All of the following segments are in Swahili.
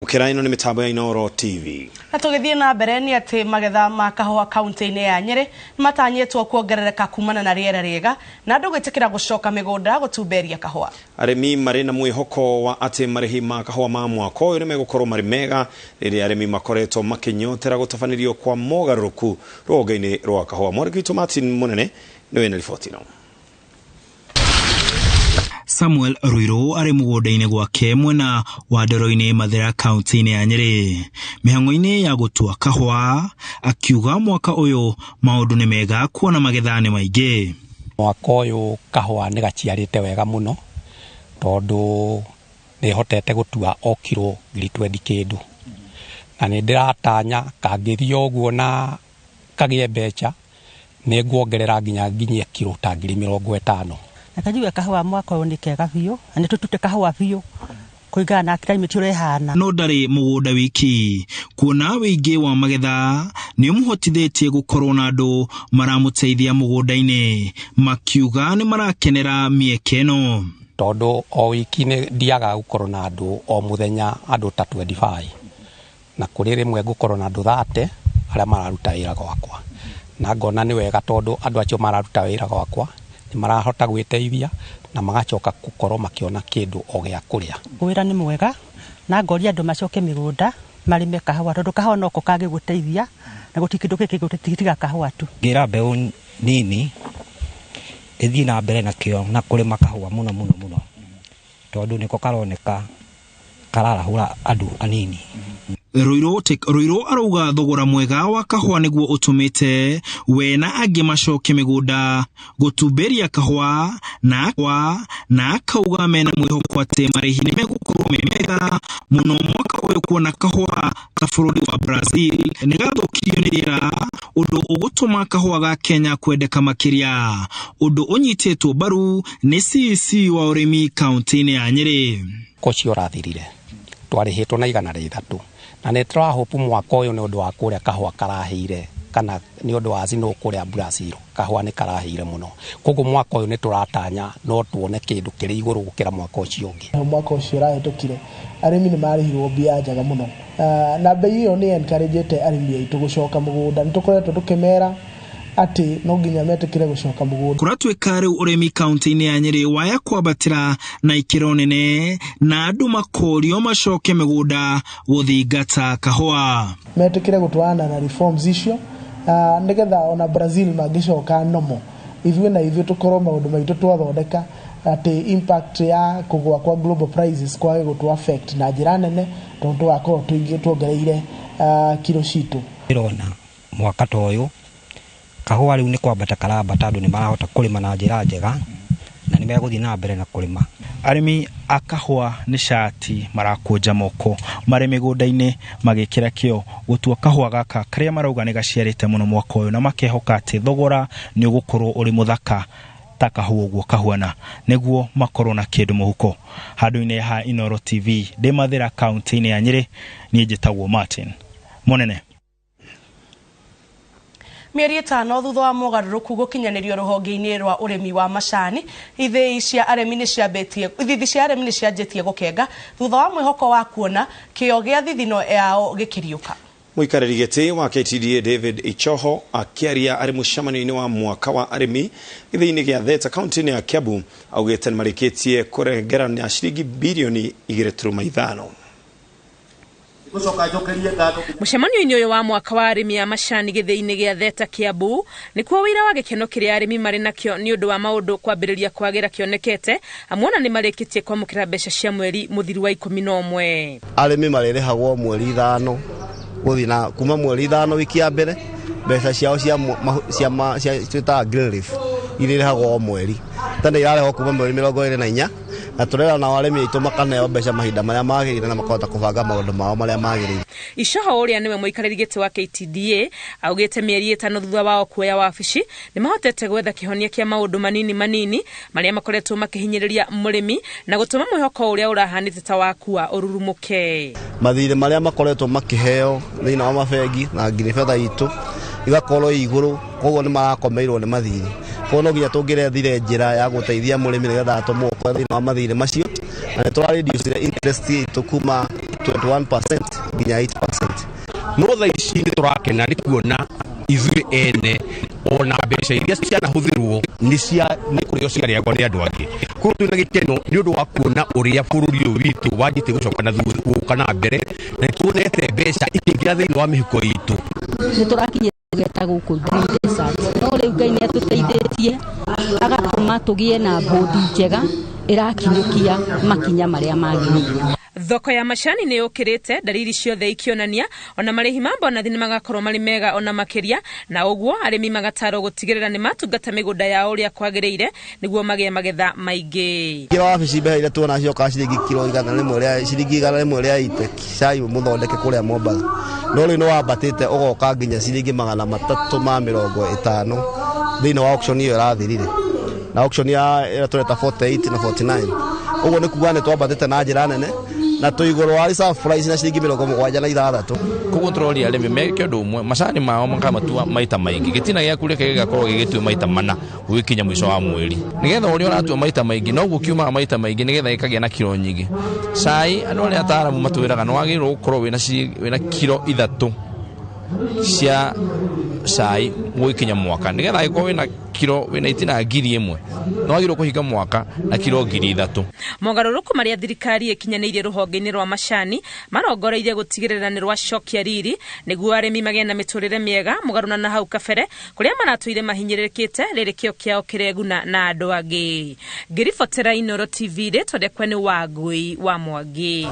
Ukiraino ni mitambo ya Inooro TV. Na tugithie na mbere ni ati magetha ma kahua kaunti-ini ya Nyeri matanyetwo kuongerereka kumana na riera riega na andu gwitikira gucoka migunda gutumberia kahua. Arimi mari na mwihoko wa ati marihi ma kahua ma mwaka uyu ni megukorwo mari mega riri arimi makoretwo makinyotera gutafanirio kwa mogaruku roga-ini rwa kahua. Mwariki Martin Munene niwe na riboti no. Samuel Ruiro ari mugonda-ini gwake mwena wa ndero-ini Mathira kaunti-ini ya Nyeri mihango-ini ya gutua kahua akiuga mwaka uyu maundu ni mega kuona magetha ni maingi. Mwaka uyu kahua ni gaciarite wega muno tondu ni hotete gutua o kilo 20 kindu na ni ndiratanya kangithio uguo na kagie mbeca ni nguongerera nginya kilo ta 50. Nakajuga kahua mwaka uyu ni kega biu ani tutute kahua biu kuigana na climate urehana no ndari mugunda wiki kuona wingi wa magetha ni umuhotithetie gukorwo na andu maramuteithia mugunda-ini makiuga ni marakenera mieke ino tondu o wiki ni ndiaga gukorwo na andu o muthenya andu ta 25 na kuri rimwe gukorwo na andu 30 aria mararuta wira gwakwa na ngona ni wega tondu andu acio mararuta wira gwakwa ni marahota gwiteithia na magacoka gukorwo makiona kindu o gya kuria. Wira ni mwega na ngoria andu macoke migunda marime kahua tondu kahua noko kage guteithia na gutikindu kiki gutitiga kahua tu. Ngira mbeu nini ithii na mbere na kio na kurima kahua muno tondu niko karoneka kararahura andu anini. Ruiro arauga thogora mwega wa kahua niguo utumite we na angi macoke migunda gutumberia kahua na akauga mena mwihoko ati marihi ni megukorwo mega muno mwaka uyu kuona kahua ta bururi wa Brazil ni gathukirio ni riera undu ugutuma kahua ga Kenya kwendeka makiria undu unyititwo baru ni CC wa urimi kaunti-ini ya Nyeri. Kocio rathirire twarihitwo na 103 na ne turahopu mwaka uyu ni undu wa kuria kahua karahire kana ni undu wa zino kuria Brazil kahua ni karahire muno koguo mwaka uyu ni turatanya no tuone kindu kiri iguru gukira mwaka ucio ungi. Mwaka ucio rahitukire arimi ni marihirwo mbia njaga muno na bei iyo ni encouragete arimi aitu gucoka mugunda nitukoretwo tukimera ati no nginya metekire gucoka mugunda. Kuratwika riu urimi kaunti-ini ya Nyeri waya kwabatira na ikiro nene na andu makorio macoke migunda guthingata kahua metekire gutwana na reforms icio nigetha ona Brazil magicoka nomo ithuĩ na ithuĩ tukorwo maundu maitu twathondeka ati impact ya kugwa kwa global prices kwage gutu affect na njira nene tondu akorwo tuingi tuongereire kilo citu. Irona mwaka toyo kahua riu ni kwambata karambata andu ni marahota kurima na njira njega na ni meguthii na mbere na kurima. Arimi akahua ni shati marakunja moko mari migunda-ini magikira kio gutua kahua gaka karia marauga ni gaciarite muno mwaka uyu na makehoka ati thogora ni ugukorwo uri muthaka ta kahua uguo kahuana niguo makorwo na kindu muhuko. Handu-ini ha Inooro TV ndi Mathira kaunti-ini ya Nyeri ni njitagwo Martin Munene. Mieri 5 thutha wa mogaruruku gukinyanirio ruhonge-ini rwa urimi wa macani ithi cia arimi ni cianjitie gukenga thutha wa mwihoko wa kuona kio gia thithino yao gikiriuka. Muikariri giti wa KTDA David Ichoho akiaria ari mucemania-ini wa mwaka wa arimi ithi-ini gia Theta kaunti-ini ya Kiambu augite marikitie kurengerania ciringi bilioni 2.5. Mucemanio-ini uyu wa mwaka wa arimi ya macani githii-ini gia Theta Kiambu nikuo wira wa gikeno kiria arimi mari nakio ni undu wa maundu kwambiriria kwagira kionekete amwona ni marikitie kwamukira mbeca cia mweri muthiru wa 11. Arimi maririhagwo mweri 5 guthina kuma mweri 5 wiki ya mbere mbeca ciao cia twita green leaf iririhagwo mweri tande yarehwo kuma mweri 24 na turera na arimi aitu makaneo mbeca mahinda maria magirire na makota kubanga maundu mao maria magirire. Icoho uria niwe muikariri giti wa KTDA augite mieri 5 thutha wao kuoya wabici ni mahotete gwetha kihonia kia maundu manini maria makoretwo makihinyiriria murimi na gutuma mwihoko uria urahanite ta wakua ururumuke. Mathire maria makoretwo makiheo thina wa mabengi na ngiri fedha itu igakorwo iguru koguo ni marakomeirwo ni mathire kono nginya tungirethire njira ya guteithia murimi nigetha atomwo kwa thina wa mathire macio na twa reduce interest itu kuma 21% nginya 8%. No tha ici nĩ tũrakena nĩ kuona ithuĩ ene ona mbeca iria cianahuthirwo nĩ kũrĩo ciarĩagwo nĩ andũ angĩ. Koguo twĩna gĩkeno nĩ ũndũ wa kuona ũrĩa bũrũri ũyũ witũ wanjĩte gũcoka na mbere, na tuonete mbeca ikĩingĩra thĩinĩ wa mĩhuko itũ. Nĩ tũrakinyĩra geta gũkũ no rĩu Ngai nĩ atũteithĩtie agatũma tũgĩe na bodi njega ĩrakinyũkia makinya marĩa magĩrĩire. Thoko ya macani nĩ yũkĩrĩte, dalili ciothe ikionania ona marĩhi ma bonathi nĩ magakorwo marĩ mega ona makĩria, na ũguo arĩmi magatarwo gũtigĩrĩra nĩ matungata mĩgũnda yao ũrĩa kwagĩrĩire nĩguo magĩe magetha maingĩ. Kilo wabici mbeca iria tuona cioka ciringi kilo 100 ciringi 100 rĩa ite cai mũthondeke kũrĩa Mombatha, no rĩu nĩ wambatĩte ũgoka nginya ciringi 350 thĩinĩ wa auction iyo ĩrathirire, na auction ya tureta 48 na 49. Ũguo nĩ kuga nĩ twambatĩte na njĩra nene na tuigoro wa reserve price na ciringi 76. Koguo tũroria arĩmi meke ũndũ ũmwe, macani mao makamatua maita maingĩ, gĩtina gĩaku reke gĩgakorwo gĩgĩtua maita mana gũkinya mũico wa mweri, nĩgetha ũrĩa ũratua maita maingĩ noguo kiumaga maita maingĩ, nĩgetha gĩkagĩa na kilo nyingĩ. Cai andũ arĩa ataaramu matwĩraga nĩ wagĩrĩirwo gũkorwo wĩna kilo 3 cia cai gũkinya mwaka, nĩgetha agĩkorwo wĩna itina 1,000 no wagĩrĩirwo kũhinga mwaka na kilo 3,000. Mogarũrũku marĩa thirikari ĩkinyanĩirie rũhonge-inĩ rwa macani marongoreirie gũtigĩrĩra nĩ rwacokia riri nĩguo arĩmi magĩe na mĩtũrĩre mĩega mũgarũ na hau kabere kũrĩa maratũire mahinyĩrĩrĩkĩte rĩrĩ kĩo kĩao kĩreguna na andũ angĩ. Ngĩribotera Inooro TV rĩtwa rĩakwa nĩ Wangui wa Mwangi.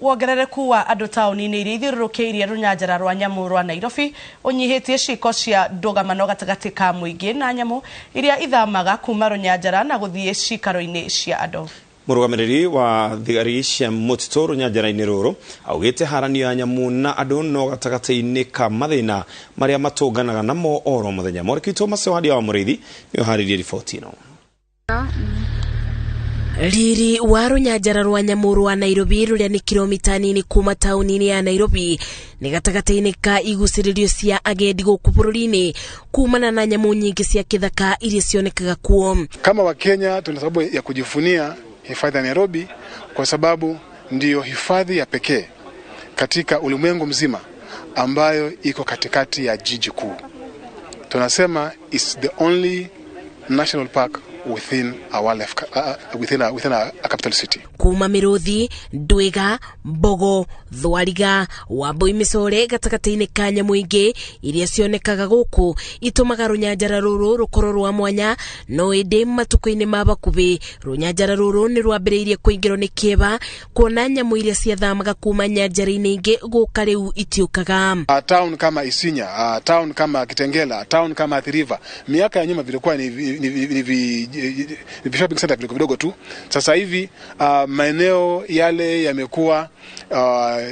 Wongerereku wa andũ taũni-inĩ iria ithiũrũrũkĩirie rũnyanjara rwa nyamũ rwa Nairobi ũnyihĩtie ciiko cia ndũgamano gatagatĩ ka mũingĩ na nyamũ iria ithamaga kuma rũnyanjara na gũthiĩ cikaro-inĩ cia andũ. Mũrũgamĩrĩri wa thigari cia mũtitũ rũnyanjara-inĩ rũrũ augĩte haranio ya nyamũ na andũ no gatagatĩ-inĩ ka mathĩna marĩa matũnganaga namo oro mũthenya. Mwarekitwo Macewadi wa Mũrĩithi nĩ ũharĩirie riboti ĩno. Riri wa rũnyanjara rwa nyamũ rwa Nairobi rũrĩa nĩ kilomita nini kuma taũni-inĩ ya Nairobi nĩ gatagatĩ-inĩ ka igucĩrĩrio cia agendi gũkũ bũrũri-inĩ kumana na nyamũ nyingĩ cia kĩthaka iria cionekaga kuo. Kama Wakenya tuna sababu ya kujivunia hifadhi ya Nairobi kwa sababu ndiyo hifadhi ya pekee katika ulimwengu mzima ambayo iko katikati ya jiji kuu. Tunasema it's the only national park within a capital city. Kuma Miruthi, Ndwiga, Mbogo, Thwariga, Wambui Mĩcore gatagatĩ-inĩ ka nyamũ ingĩ iria cionekaga gũkũ itumaga rũnyanjara rũrũ rũkorwo rwa mwanya, no ĩndĩ matukũ-inĩ ma bakuhĩ rũnyanjara rũrũ nĩ rwambĩrĩirie kũingĩrwo nĩ kĩeba kuona nyamũ iria ciathamaga kuma nyanjara-inĩ ingĩ gũka rĩu itiũkaga. Town kama Isinya, town kama Kitengela, town kama Athi River, miaka ya nyuma vilikuwa ni shopping center vidogo tu. Sasa hivi maeneo yale yamekuwa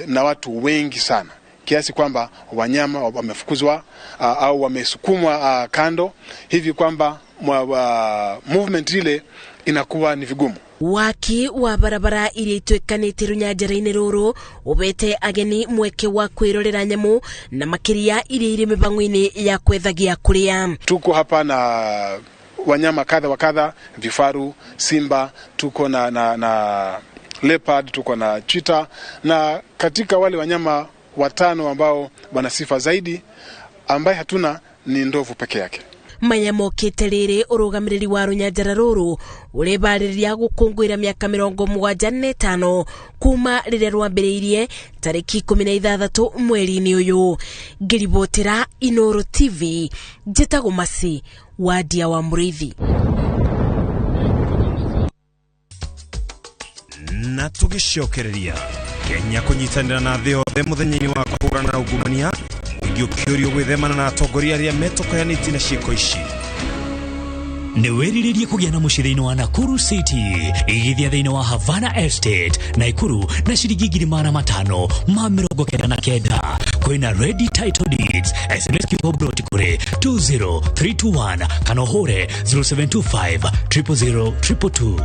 na watu wengi sana kiasi kwamba wanyama wamefukuzwa au wamesukumwa kando hivi kwamba movement ile inakuwa ni vigumu. Waki wa barabara iria itwekanĩte rũnyanjara-inĩ rũrũ ũbete ageni mweke wa kwĩrorera nyamũ na makĩria iria irĩ mĩbango-inĩ ya kwethagia kũrĩa. Tuko hapa na wanyama kadha wa kadha, vifaru, simba, tuko na leopard, tuko na cheetah, na katika wale wanyama 5 ambao wana sifa zaidi ambaye hatuna ni ndovu peke yake. Mayamokĩte rĩrĩ ũrũgamĩrĩri wa rũnyanjara rũrũ ũrebarĩria gũkũngũĩra mĩaka 75 kuma rĩrĩa rwambĩrĩirie tarĩki 16 mweri-inĩ ũyũ. Ngĩribotera Inooro TV, njĩtagwo Masi Wadia wa Mũrĩithi. Na tũgĩcokereria Kenya kũnyitanĩra na thĩ yothe mũthenya-inĩ wa kũhũrana na ungumania ũkĩũrio gwĩthemana na atongoria arĩa metokayanĩtie na ciĩko ici. Nĩ wĩrirĩrie kũgĩa na mũciĩ thĩinĩ wa Nakuru City, igithia thĩinĩ wa Havana Estate, Naikuru na ciringi 599 kwĩna ready title deeds. SMS kiugo broti kũrĩ 20321 kana ũhũre 0725 000 222.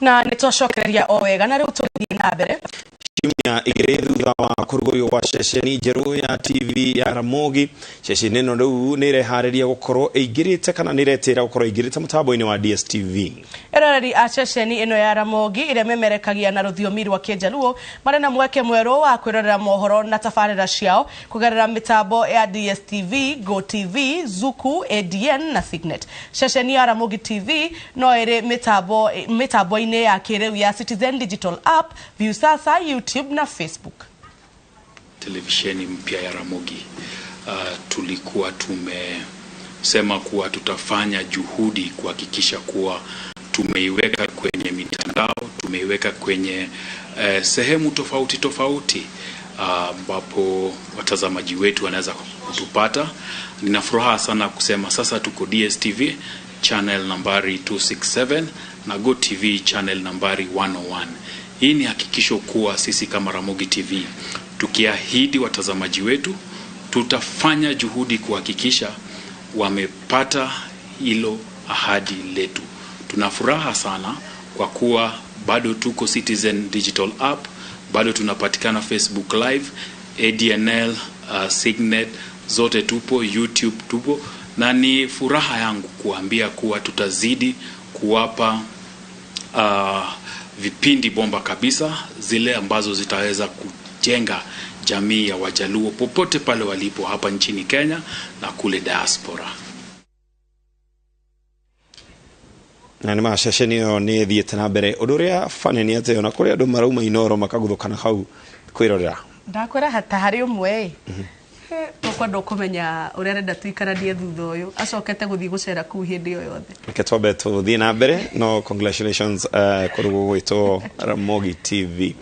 Na nĩtwacokereria o wega na rĩu tũgĩthiĩ na mbere. Kiumia thutha wa kurugurio kwa ceceni njeru ya TV ya Ramogi. Ceceni ino riu ni irehariria gukorwo igirite kana ni iretira gukorwo igirite mutambo-ini wa DSTV. Eroreri a ceceni ino ya Ramogi ire memerekagia na ruthiomi rwa Kijaluo mari na mweke mweru wa kwirorera mohoro na tabarira ciao kugerera mitambo ya DSTV, Go TV, Zuku, ADN na Signet. Ceceni ya Ramogi TV no ire mitambo-ini ya kiriu ya Citizen Digital App, Viusasa, YouTube na Facebook. Televisheni mpya ya Ramogi, tulikuwa tumesema kuwa tutafanya juhudi kuhakikisha kuwa tumeiweka kwenye mitandao, tumeiweka kwenye sehemu tofauti tofauti ambapo watazamaji wetu wanaweza kutupata. Nina furaha sana kusema sasa tuko DSTV channel nambari 267 na Go TV channel nambari 101. Hii ni hakikisho kuwa sisi kama Ramogi TV tukiahidi watazamaji wetu tutafanya juhudi kuhakikisha wamepata hilo ahadi letu. Tuna furaha sana kwa kuwa bado tuko Citizen Digital App, bado tunapatikana Facebook Live, ADNL, Signet, zote tupo, YouTube tupo, na ni furaha yangu kuambia kuwa tutazidi kuwapa vipindi bomba kabisa, zile ambazo zitaweza kujenga jamii ya Wajaluo popote pale walipo hapa nchini Kenya na kule diaspora. Na nima ceceni yo ni thiete na mbere uduria faneni ate ona kuri andu marauma Inooro makaguthukana hau kwirorera. Ndakwira hata hari umwe tukwenda kumenya uria renda tuikaranie thutha uyu acokete guthii gucera ku hindi yo yothe. Reke twambe tuthii na mbere. No, congratulations kuri gwitwo Ramogi TV.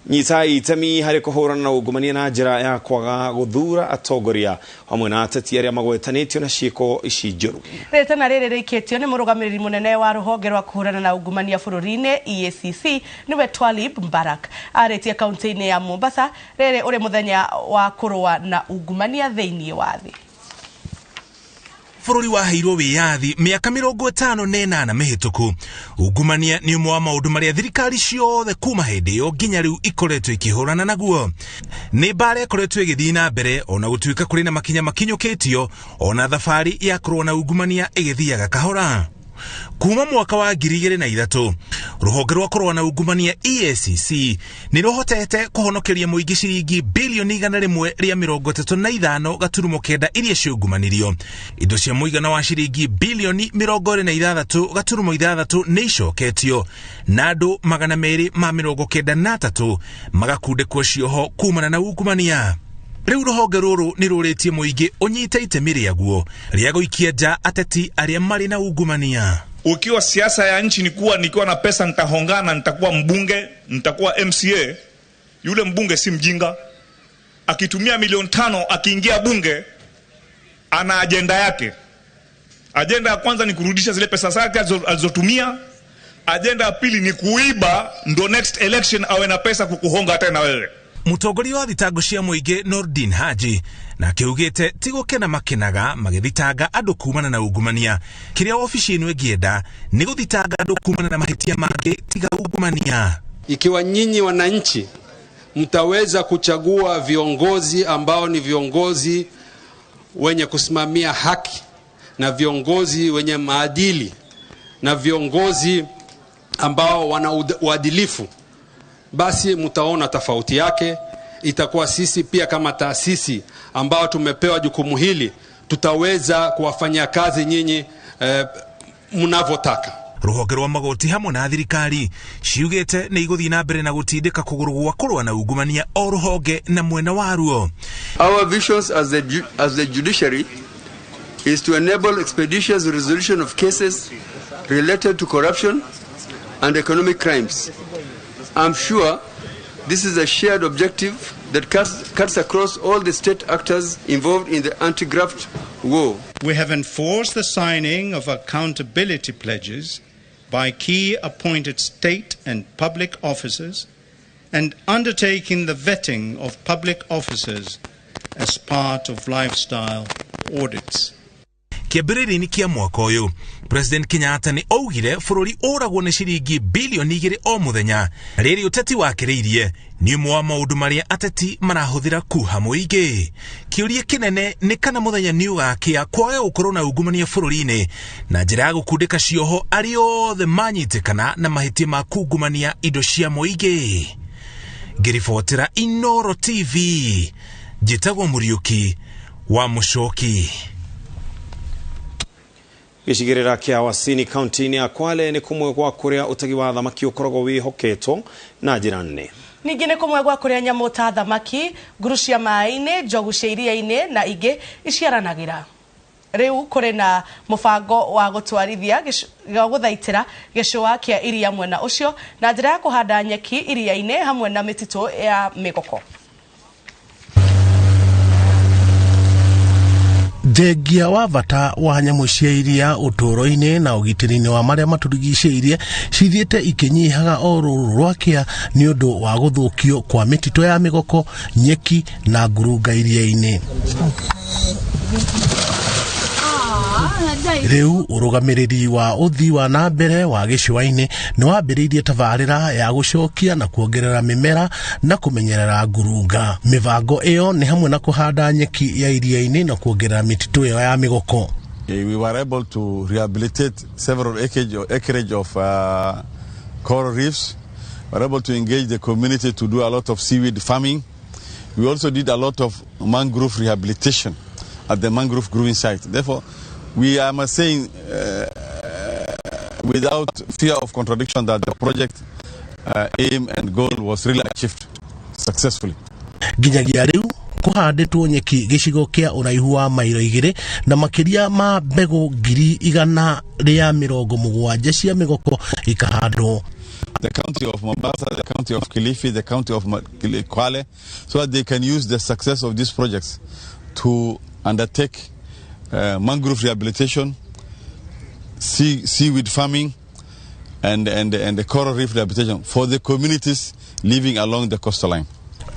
Nyita itemi hari kuhurana na ungumania na njira ya kwaga guthura atongoria hamwe na ateti aria magwetanitio na ciiko ici njuru. Retana riri rikitio ni murugamiriri munene wa ruhonge rwa kuhurana na ungumania bururi-ini EACC niwe Twalib Mbarak aritie kaunti-ini ya Mombasa riri uri muthenya wa kurua na ungumania thiini wa thi. Bururi waheirwo wiyathi miaka 58 mihituku. Ungumania ni umwe wa maundu maria thirikari ciothe kuma hindi yo nginya riu ikoretwo ikihurana naguo. Ni mbara ikoretwo igithii na mbere ona gutuika kuri na makinya makinyukitio ona thabari ya kurua na ungumania igithiaga kahora. Kuma mwaka wa 2003 ruhonge rwa kurua na ungumania EACC ni ruhotete kuhonokeria muingi ciringi bilioni 135 gaturumo kenda iria ciungumanirio. Indo cia muigana wa ciringi bilioni 26 gaturumo 6 ni icoketio na andu 293 magakundikwo cioho kumana na ungumania. Riu ruhonge ruru ni ruritie muingi unyite itemi riaguo ria guikia nja ateti aria mari na ungumania. Ukiwa siasa ya nchi ni kuwa nikiwa na pesa nitahongana, nitakuwa mbunge, nitakuwa MCA. Yule mbunge si mjinga. Akitumia milioni 5 akiingia bunge ana agenda yake. Agenda ya kwanza ni kurudisha zile pesa zake alizotumia. Agenda ya pili ni kuiba ndo next election awe na pesa kukuhonga tena wewe. Mutongoria wa thitango cia muingi Nordin Haji na kiugite tigukena makinaga magithitanga andu kumana na ungumania. Kiria ofici ino egienda ni guthitanga andu kumana na mahitia mangi tiga ungumania. Ikiwa nyinyi wananchi mtaweza kuchagua viongozi ambao ni viongozi wenye kusimamia haki na viongozi wenye maadili na viongozi ambao wana uadilifu, basi mtaona tofauti yake. Itakuwa sisi pia kama taasisi ambao tumepewa jukumu hili tutaweza kuwafanyia kazi nyinyi mnavotaka. Ruhonge rwa magoti hamwe na thirikari ciugite ni iguthii na mbere na gutindika kuguru gwa kurua na ungumania o ruhonge na mwena waruo. Our visions as the judiciary is to enable expeditious resolution of cases related to corruption and economic crimes. I'm sure this is a shared objective that cuts across all the state actors involved in the anti-graft war. We have enforced the signing of accountability pledges by key appointed state and public officers and undertaking the vetting of public officers as part of lifestyle audits. kiambĩrĩria-inĩ kia mwaka ũyũ. President Kenyatta nĩ augire bũrũri ũragwo nĩ ciringi bilioni 2 o mũthenya. Rĩrĩ ũteti wakĩrĩirie nĩ ũmwe wa maũndũ marĩa ateti marahũthĩra kuha mũingĩ. Kĩũria kĩnene nĩ kana mũthenya nĩ ũgakĩa kwaga gũkorwo na ungumania bũrũri-inĩ na njĩra ya gũkundĩka cioho arĩ othe manyitĩkana na mahĩtia ma kungumania indo cia mũingĩ. Ngĩribotera Inooro TV, njĩtagwo Mũriũki wa Mũcoki. Gĩcigĩrĩra kĩa Wasini kaunti-inĩ ya Kwale nĩ kũmwe gwa kũrĩa ũtegi wa thamaki ũkoragwo wĩhoketwo na njĩra nene. Ningĩ nĩ kũmwe gwa kũrĩa nyamũ ta thamaki, nguru cia maĩ-inĩ, njogu cia iria-inĩ na ingĩ iciaranagĩra. Rĩu kũrĩ na mũbango wa gũtwarithia gũthaitĩra gĩcũa kĩa iria mwena ũcio na njĩra ya kũhanda nyeki iria-inĩ hamwe na mĩtitũ ya mĩgoko. Thengia wa bata wa nyamũ cia iria ũtũũro-inĩ na ũgitĩri-inĩ wa marĩa matũrigicĩirie cithiĩte ikĩnyihaga o rũrũ rwakĩa nĩ ũndũ wa gũthũkio kwa mĩtitũ ya mĩgoko, nyeki na ngurunga iria-inĩ. Rĩu ũrũgamĩrĩri wa ũthii wa na mbere wa gĩcũa-inĩ nĩ wambĩrĩirie tabarĩra ya gũcokia na kuongerera mĩmera na kũmenyerera ngurunga. Mĩbango ĩyo nĩ hamwe na kũhanda nyeki ya iria-inĩ na kuongerera mĩtitũ ĩyo ya mĩgoko. We were able to rehabilitate several acreage of coral reefs. We were able to engage the community to do a lot of seaweed farming. We also did a lot of mangrove rehabilitation at the mangrove growing site. Therefore, we are saying without fear of contradiction that the project aim and goal was really achieved successfully. Ginyagia rĩu kũhandĩtwo nyeki gĩcigo kĩa ũraihu wa mairo 2 na makĩria ma mbegũ 170 cia mĩgoko ikahandwo. The county of Mombasa, the county of Kilifi, the county of Kwale, so that they can use the success of these projects to undertake mangrove rehabilitation, seaweed farming, and the coral reef rehabilitation for the communities living along the coastal line.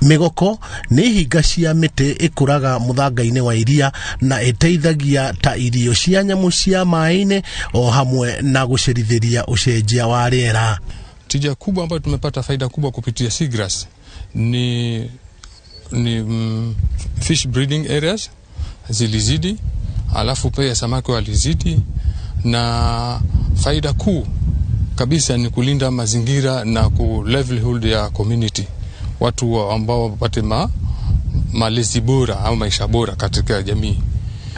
Mĩgoko nĩ hinga cia mĩtĩ ĩkũraga mũthanga-inĩ wa iria na ĩteithagia ta irio cia nyamũ cia maĩ-inĩ o hamwe na gũcerithĩria ũcenjia wa rĩera. Tija kubwa ambayo tumepata faida kubwa kupitia seagrass ni fish breeding areas zilizidi, alafu pia samaki walizidi, na faida kuu kabisa ni kulinda mazingira na ku livelihood ya community, watu ambao wapate malezi bora au maisha bora katika jamii.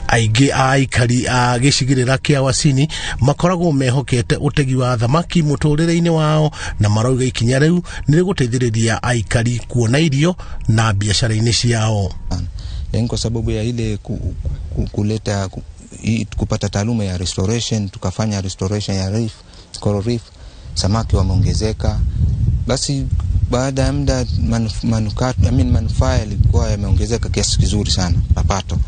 Aingĩ aikari a gĩcigĩrĩra kĩa Wasini makoragwo mehokete ũtegi wa thamaki mũtũrĩre-inĩ wao na marauga ikinya rĩu nĩ rĩgũteithĩrĩria aikari kuona irio na biashara-inĩ ciao. Kwa sababu ya ile kuleta kupata taaluma ya restoration, tukafanya restoration ya reef, coral reef, samaki wameongezeka. Basi baada ya muda manufaa yalikuwa yameongezeka kiasi kizuri sana mapato.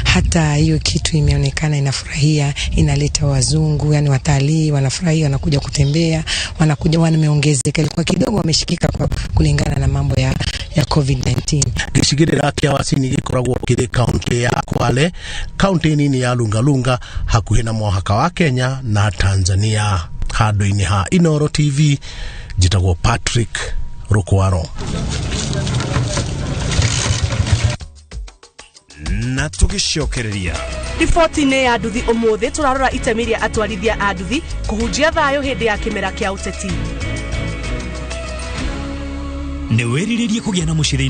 Hata hiyo kitu imeonekana inafurahia, inaleta wazungu, yani watalii wanafurahia, wanakuja kutembea, wanakuja wameongezeka, ilikuwa kidogo wameshikika kwa kulingana na mambo ya COVID-19. Gĩcigĩrĩra kĩa Wasini gĩkoragwo kĩrĩ kaunti ya Kwale, kaunti nini ya Lungalunga, hakuhĩ na mũhaka wa Kenya na Tanzania. Handũ-inĩ ha Inooro TV, njĩtagwo Patrick Rukwaro. Na tũgĩcokereria riboti-inĩ ya nduthi ũmũthĩ tũrarora itemi rĩa atwarithia a nduthi kũhunjia thayũ hĩndĩ ya kĩmera kĩa ũteti. Nĩ wĩrirĩrie kũgĩa na mũcirĩ